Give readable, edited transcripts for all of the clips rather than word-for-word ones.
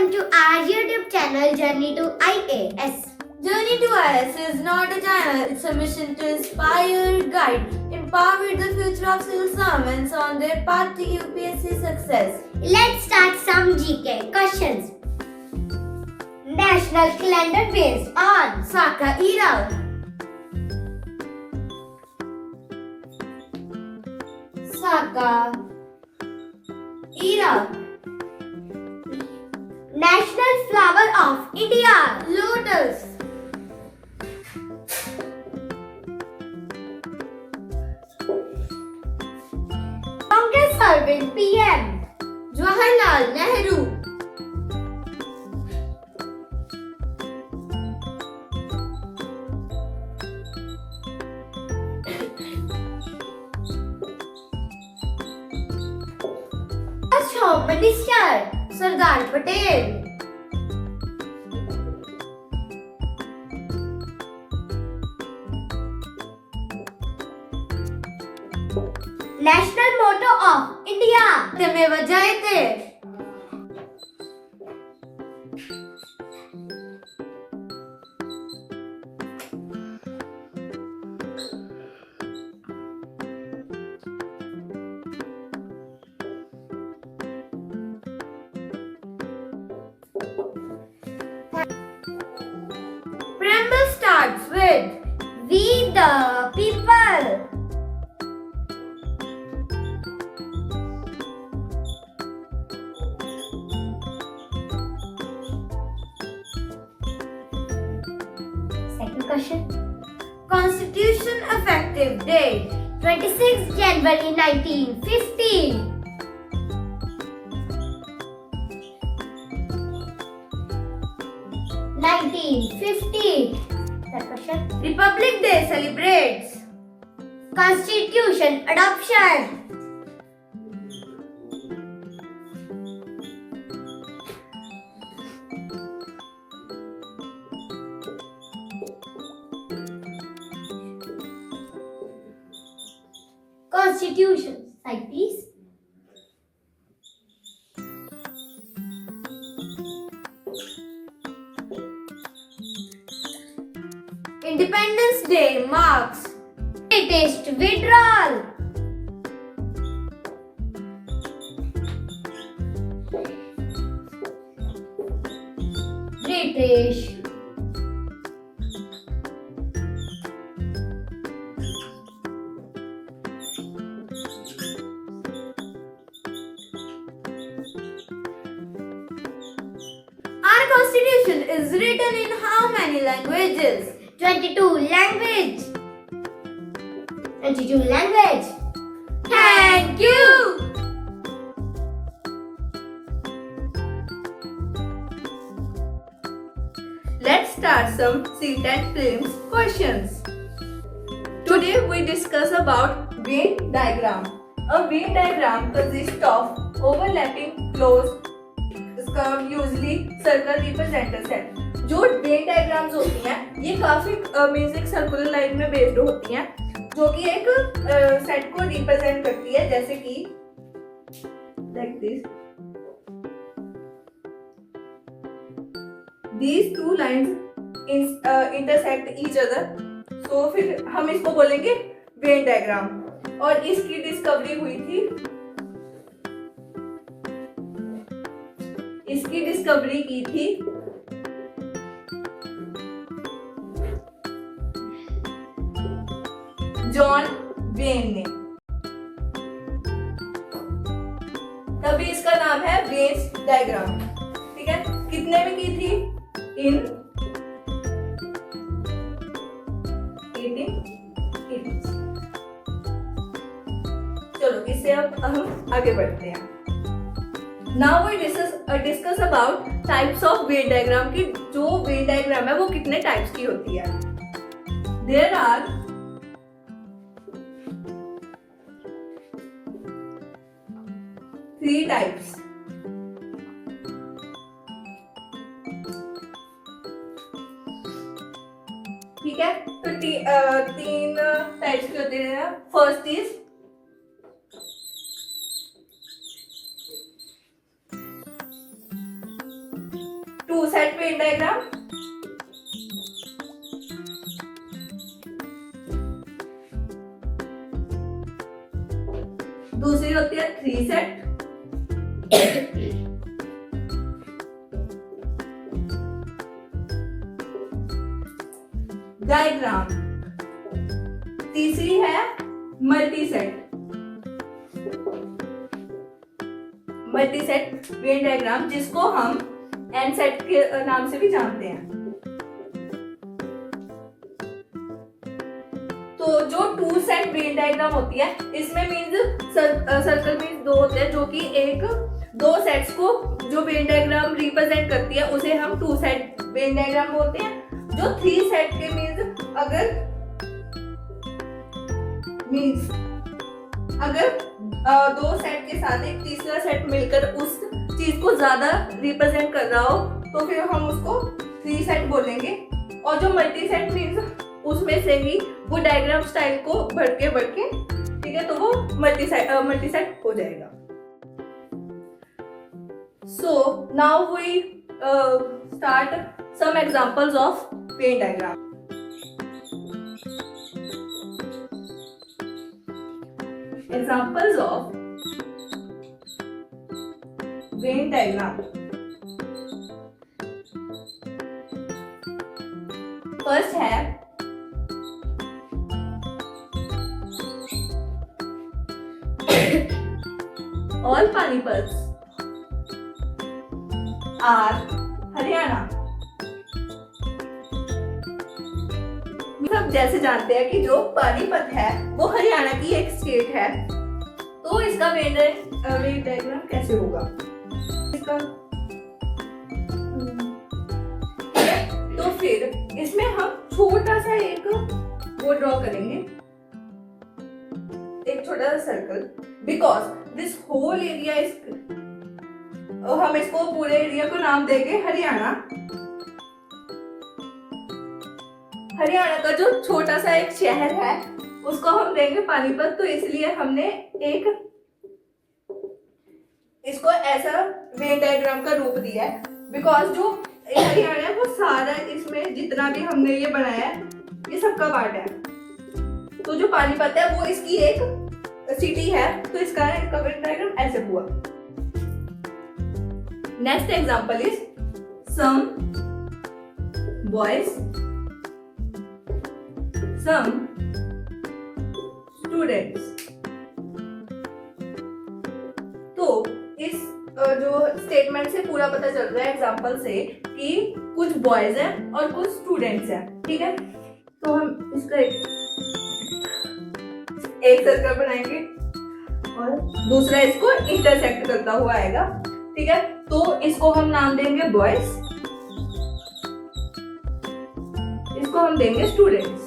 Welcome to our YouTube channel Journey to IAS. Journey to IAS is not a channel, it's a mission to inspire, guide, empower the future of civil servants on their path to UPSC success. Let's start some GK questions. National calendar based on Saka era. Saka Era. National flower of India. Lotus. Longest serving PM. Jawaharlal Nehru. First Home Minister. Sardar Patel. National motto of India. Tameva Jayate. Preamble starts with We the people. Second question. Constitution effective date. 26 January 1950. Third question. Republic Day celebrates. Constitution adoption. Constitution. Side please. Independence Day marks. British withdrawal. British. Our constitution is written in how many languages? 22 language. 22 language. Thank you. Let's start some CTET Films questions. Today we discuss about Venn diagram. A Venn diagram consists of overlapping closed curve usually circle representers है. जो Venn diagrams होती हैं ये काफी means एक circular line में based होती हैं जो कि एक सेट को रिप्रेजेंट करती है जैसे कि like this. These two lines intersect each other. So फिर हम इसको बोलेंगे Venn diagram. और इसकी डिस्कवरी हुई थी इसकी डिस्कवरी की थी जॉन वेन ने. तभी इसका नाम है वेन्स डायग्राम. ठीक है. कितने में की थी? इन 1880. चलो इससे अब हम आगे बढ़ते हैं. Now we discuss about types of Venn diagram कि जो Venn diagram है वो कितने types की होती है. There are 3 types. ठीक है. तो 3 types की होती है. First is two set Venn diagram, दूसरी होती है थ्री सेट, डायग्राम, तीसरी है multi set, multi set Venn diagram, जिसको हम एन सेट के नाम से भी जानते हैं। तो जो टू सेट वेन डायग्राम होती है, इसमें मीन्स सर्कल मीन्स दो होते हैं, जो कि एक दो सेट्स को जो वेन डायग्राम रिप्रेजेंट करती है उसे हम टू सेट वेन डायग्राम बोलते हैं। जो थ्री सेट के अगर दो सेट के साथ एक तीसरा सेट मिलकर उस चीज को ज्यादा रिप्रेजेंट कर रहा हो तो फिर हम उसको थ्री सेट बोलेंगे। और जो मल्टी सेट मीन्स उसमें से ही वो डायग्राम स्टाइल को बढ़ के ठीक है, तो वो मल्टी सेट हो जाएगा। So now we start some examples of Venn diagram. Examples of Venn diagram. First है all Panipats are हरियाणा। सब जैसे जानते हैं कि जो पानीपत है वो हरियाणा की एक स्टेट है, तो इसका वेन डायग्राम कैसे होगा इसका? तो फिर इसमें हम छोटा सा एक वो ड्रॉ करेंगे, एक छोटा सा circle, because this whole area is, हम इसको पूरे एरिया को नाम देंगे हरियाणा। हरियाणा का जो छोटा सा एक शहर है उसको हम देंगे पानीपत, तो इसलिए हमने एक इसको ऐसा वेन डायग्राम का रूप दिया है। बिकॉज जो हरियाणा है वो सारा, इसमें जितना भी हमने ये बनाया है ये सबका पार्ट है। तो जो पानीपत है वो इसकी एक सिटी है, तो इसका वेन डायग्राम ऐसे हुआ। Next example is some boys, some students। तो इस जो स्टेटमेंट से पूरा पता चल रहा है एग्जांपल से कि कुछ बॉयज हैं और कुछ स्टूडेंट्स हैं, ठीक है। तो हम इसका एक सर्कल बनाएंगे और दूसरा इसको इंटरसेक्ट करता हुआ आएगा, ठीक है। तो इसको हम नाम देंगे बॉयज, इसको हम देंगे स्टूडेंट्स।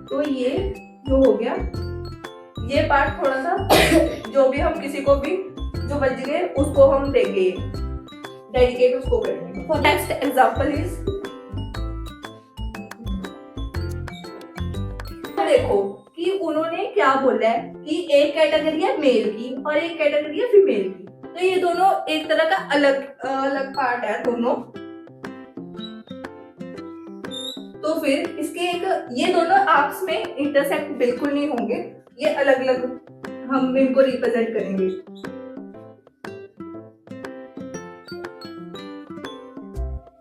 तो ये जो हो गया, ये पार्ट थोड़ा सा जो भी हम किसी को भी जो बच गए उसको हम देंगे, डेडिकेट उसको करेंगे। नेक्स्ट एग्जांपल इज, देखो कि उन्होंने क्या बोला है कि एक कैटेगरी है मेल की और एक कैटेगरी है फीमेल की, तो ये दोनों एक तरह का अलग अलग पार्ट है दोनों। तो फिर इसके ये दोनों आपस में इंटरसेक्ट बिल्कुल नहीं होंगे, ये अलग अलग हम इनको रिप्रेजेंट करेंगे।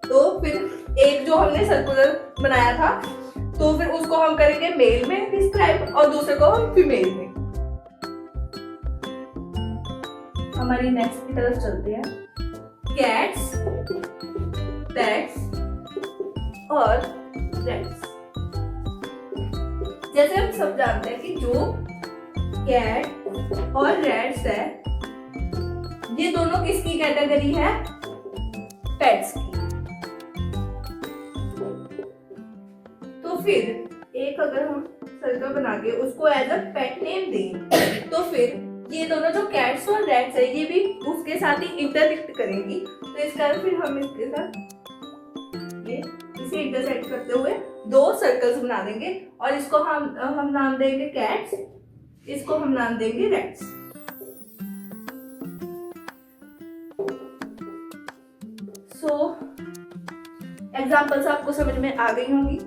तो फिर एक जो हमने सर्कुलर बनाया था, तो फिर उसको हम करेंगे मेल में डिस्क्राइब और दूसरे को हम फीमेल में। हमारी नेक्स्ट की तरफ चलते हैं। कैट्स, पैट्स और रैट्स। जैसे हम सब जानते हैं कि जो कैट और रैट्स है ये दोनों किसकी कैटेगरी है? पेट्स की। तो फिर एक अगर हम सर्कल बना के उसको एज अ पेट नेम दें, तो फिर ये दोनों जो कैट्स और रैट्स है ये भी उसके साथ ही इंटरलिंक्ट करेंगी। तो इस कारण फिर हम इसके साथ ये इसे इंटरसेक्ट करते हुए दो सर्कल्स बना देंगे और इसको हम नाम देंगे कैट्स, इसको हम नाम देंगे रैट्स। एग्जाम्पल्स आपको समझ में आ गई होंगी,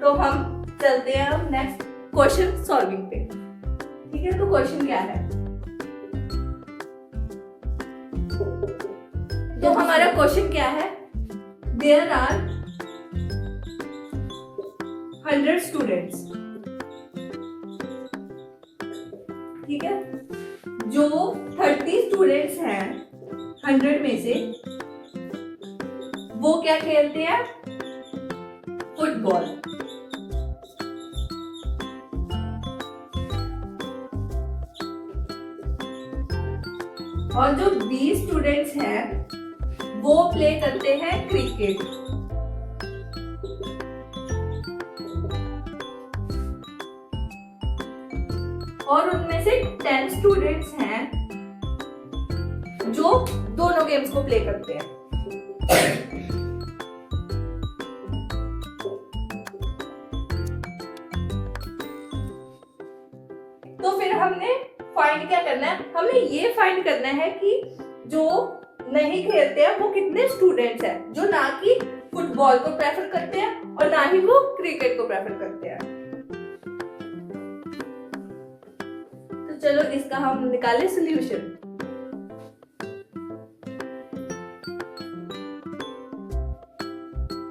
तो हम चलते हैं अब नेक्स्ट क्वेश्चन सॉल्विंग पे। ठीक है, तो क्वेश्चन क्या है? तो हमारा क्वेश्चन क्या है? There are 100 students. ठीक है, जो 30 स्टूडेंट्स हैं 100 में से, वो क्या खेलते हैं? फुटबॉल। और जो 20 स्टूडेंट्स हैं वो प्ले करते हैं क्रिकेट। और उनमें से 10 स्टूडेंट्स हैं जो दोनों गेम्स को प्ले करते हैं। तो फिर हमने फाइंड क्या करना है? हमने ये फाइंड करना है कि जो नहीं खेलते हैं वो कितने स्टूडेंट्स हैं जो ना कि फुटबॉल को प्रेफर करते हैं और ना ही वो क्रिकेट को प्रेफर करते हैं। तो चलो इसका हम निकालें सॉल्यूशन।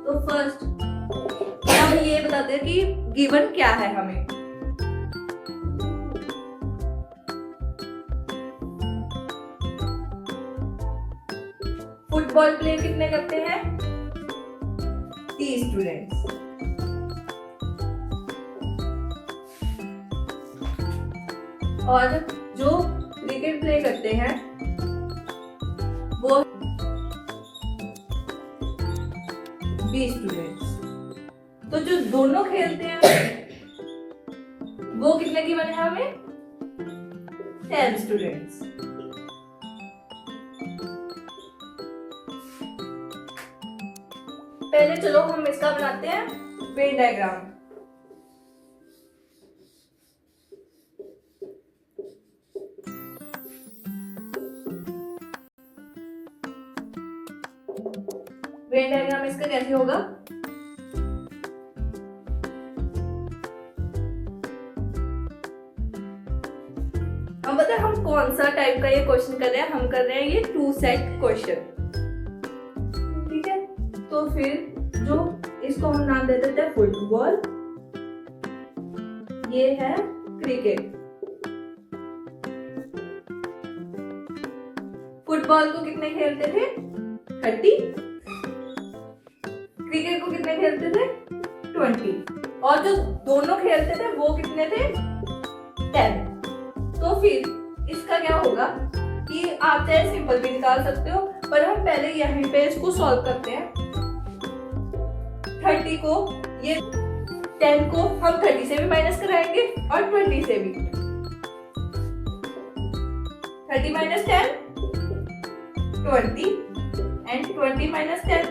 तो फर्स्ट हम ये बताते हैं कि गिवन क्या है हमें। फुटबॉल प्ले कितने करते हैं? 30 स्टूडेंट्स। और जो क्रिकेट प्ले करते हैं वो 20 स्टूडेंट्स। तो जो दोनों खेलते हैं वो कितने की बने हैं हमें? 10 स्टूडेंट्स। पहले चलो हम इसका बनाते हैं वेन डायग्राम। वेन डायग्राम इसका कैसे होगा? हम पता है हम कौन सा टाइप का ये क्वेश्चन कर रहे हैं? हम कर रहे हैं ये 2 सेट क्वेश्चन। ठीक है, तो फिर जो इसको हम नाम दे देते हैं फुटबॉल, ये है क्रिकेट। फुटबॉल को कितने खेलते थे? 30। क्रिकेट को कितने खेलते थे? 20। और जो दोनों खेलते थे वो कितने थे? 10। तो फिर इसका क्या होगा कि आप चाहे सिंपल भी निकाल सकते हो, पर हम पहले यहीं पे इसको सॉल्व करते हैं। 30 को, ये 10 को हम 30 से भी माइनस कराएंगे और 20 से भी। 30 माइनस 10 20 एंड 20 माइनस 10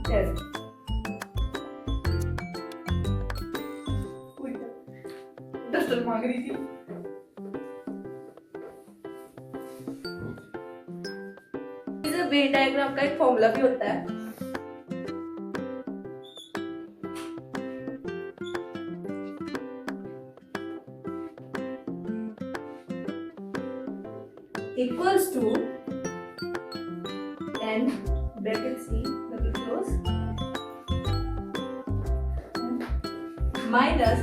10। डस्टर मांग रही थी। वेन डायग्राम का एक फॉर्मूला भी होता है। Equals to n bracket c bracket close minus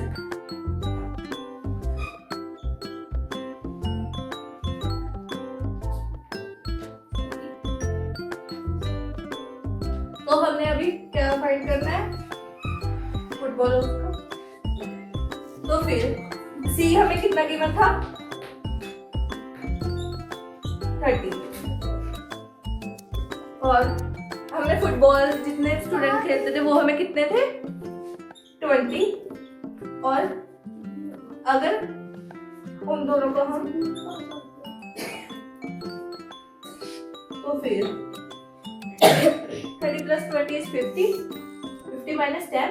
तो हमने अभी क्या फाइंड करना है? फुटबॉल का। तो फिर c हमें कितना गिवन था? 30। और हमने फुटबॉल जितने स्टूडेंट खेलते थे वो हमें कितने थे? 20। और अगर उन दोनों को हम तो फिर 30 plus 20 is 50. 50 minus 10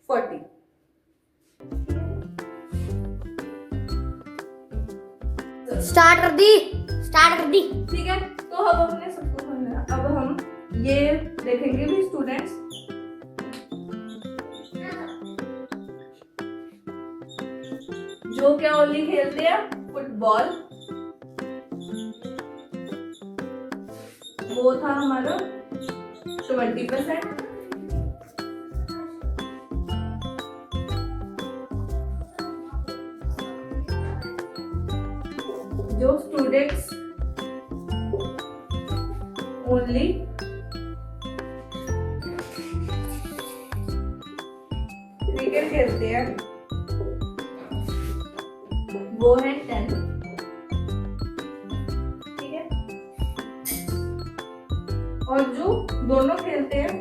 40. स्टार्ट कर दी। ठीक है, तो अब हमने सबको समझा, अब हम ये देखेंगे भी स्टूडेंट्स। जो क्या ओनली खेलते हैं फुटबॉल, वो था हमारा 20%। जो स्टूडेंट्स ओनली क्रिकेट खेलते हैं, वो है 10। ठीक है, और जो दोनों खेलते हैं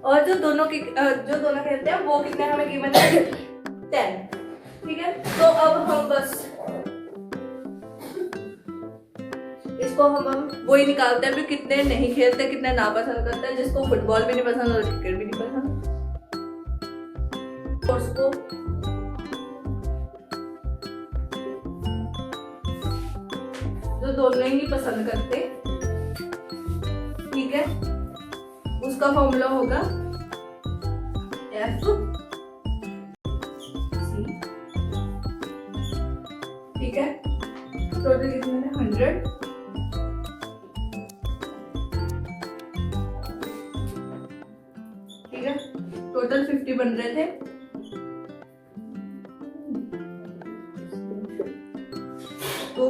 और जो दोनों खेलते हैं वो कितने हमें गिवन है 10। ठीक है, तो अब हम बस इसको हम वही निकालते हैं भी कितने नहीं खेलते, कितने नापसंद करते हैं, जिसको फुटबॉल भी नहीं पसंद और क्रिकेट भी नहीं पसंद। और उसको जो दोनों ही नहीं पसंद करते, ठीक है, उसका फॉर्मूला होगा F C। ठीक है, टोटल कितने हैं 100। ठीक है, टोटल 50 बन रहे थे। तो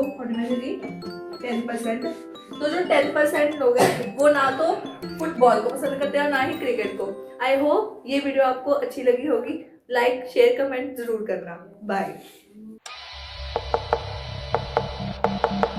10%। तो जो 10% लोग हैं वो ना तो फुटबॉल को पसंद करते हैं और ना ही क्रिकेट को। आई होप ये वीडियो आपको अच्छी लगी होगी। लाइक शेयर कमेंट जरूर करना। बाय।